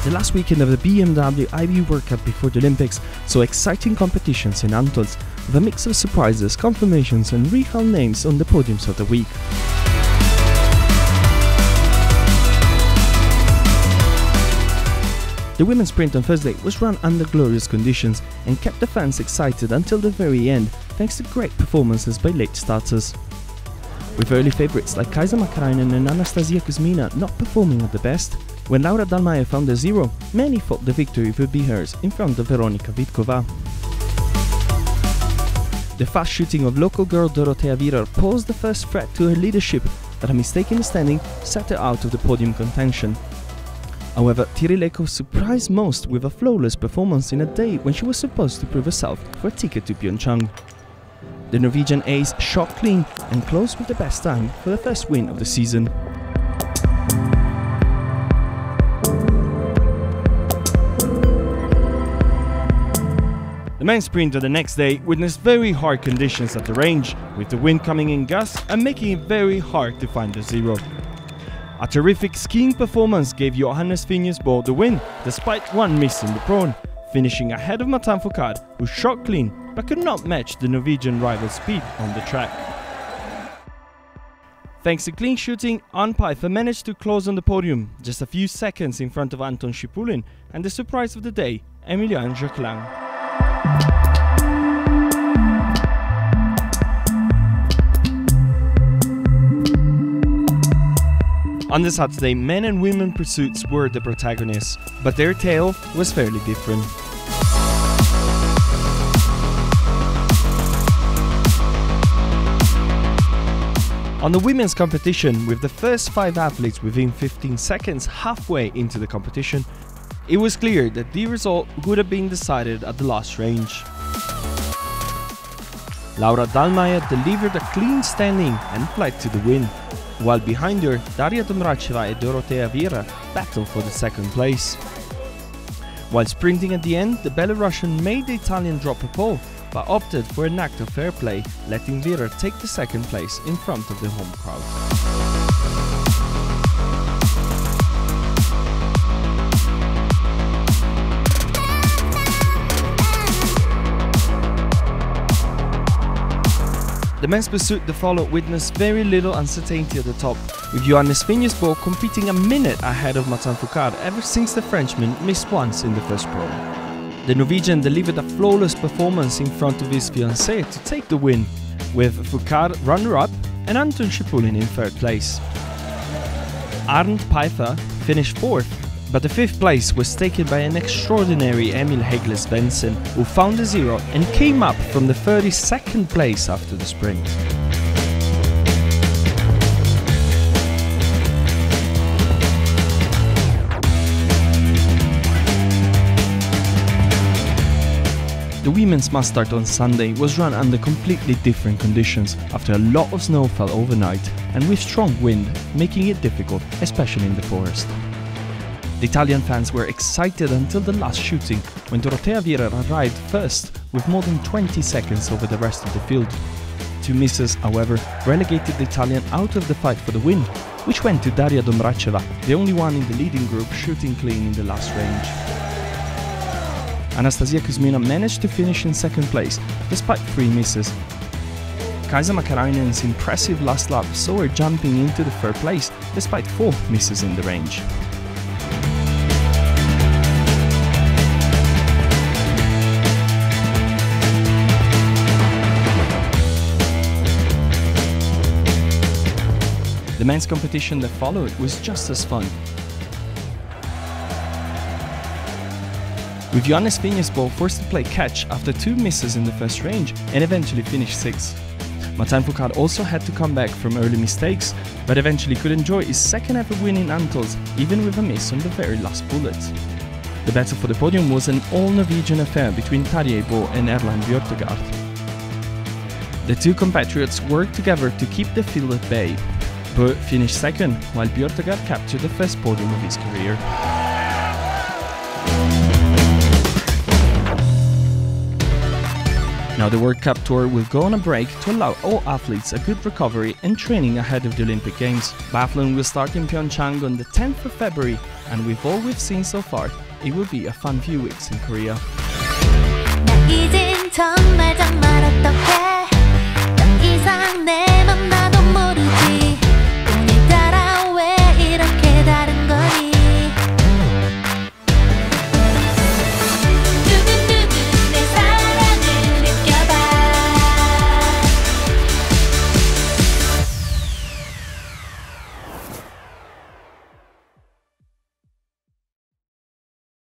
The last weekend of the BMW IB World Cup before the Olympics saw exciting competitions in Antholz, with a mix of surprises, confirmations and real names on the podiums of the week. The women's sprint on Thursday was run under glorious conditions and kept the fans excited until the very end, thanks to great performances by late starters. With early favourites like Kaisa Makarainen and Anastasia Kuzmina not performing at the best, when Laura Dahlmeier found a zero, many thought the victory would be hers in front of Veronika Vitkova. The fast shooting of local girl Dorothea Virar posed the first threat to her leadership, but a mistake in the standing set her out of the podium contention. However, Tirileko surprised most with a flawless performance in a day when she was supposed to prove herself for a ticket to Pyeongchang. The Norwegian ace shot clean and closed with the best time for the first win of the season. The men's sprint on the next day witnessed very hard conditions at the range, with the wind coming in gusts and making it very hard to find the zero. A terrific skiing performance gave Johannes Finjesbo the win, despite one miss in the prone, finishing ahead of Matan Foucault, who shot clean but could not match the Norwegian rival's speed on the track. Thanks to clean shooting, Ann Pfeiffer managed to close on the podium, just a few seconds in front of Anton Shipulin and the surprise of the day, Emilian Jacquelin. On the Saturday, men and women pursuits were the protagonists, but their tale was fairly different. On the women's competition, with the first 5 athletes within 15 seconds halfway into the competition, it was clear that the result would have been decided at the last range. Laura Dahlmeier delivered a clean standing and fled to the win, while behind her, Daria Domracheva and Dorothea Virar battled for the second place. While sprinting at the end, the Belarusian made the Italian drop a pole, but opted for an act of fair play, letting Virar take the second place in front of the home crowd. The men's pursuit that followed witnessed very little uncertainty at the top, with Johannes Finjesbo competing a minute ahead of Matan Foucault ever since the Frenchman missed once in the first prone. The Norwegian delivered a flawless performance in front of his fiancée to take the win, with Foucault runner-up and Anton Shipulin in third place. Arnd Pfeiffer finished fourth, but the 5th place was taken by an extraordinary Emil Hegle Svensson, who found a zero and came up from the 32nd place after the sprint. The women's must start on Sunday was run under completely different conditions after a lot of snow fell overnight and with strong wind, making it difficult, especially in the forest. The Italian fans were excited until the last shooting, when Dorothea Virar arrived first with more than 20 seconds over the rest of the field. 2 misses, however, relegated the Italian out of the fight for the win, which went to Daria Domracheva, the only one in the leading group shooting clean in the last range. Anastasia Kuzmina managed to finish in second place, despite 3 misses. Kaisa Makarainen's impressive last lap saw her jumping into the third place, despite 4 misses in the range. The men's competition that followed was just as fun, with Johannes Finjesbo forced to play catch after 2 misses in the first range and eventually finished 6th. Matan Foucault also had to come back from early mistakes, but eventually could enjoy his second ever win in Antholz, even with a miss on the very last bullet. The battle for the podium was an all-Norwegian affair between Tarjei Bo and Erland Bjørtegard. The 2 compatriots worked together to keep the field at bay. Bo finished second, while Bjørtegard captured the first podium of his career. Now the World Cup Tour will go on a break to allow all athletes a good recovery and training ahead of the Olympic Games. Biathlon will start in Pyeongchang on the 10th of February, and with all we've seen so far, it will be a fun few weeks in Korea. 나 이젠 정말 어떡해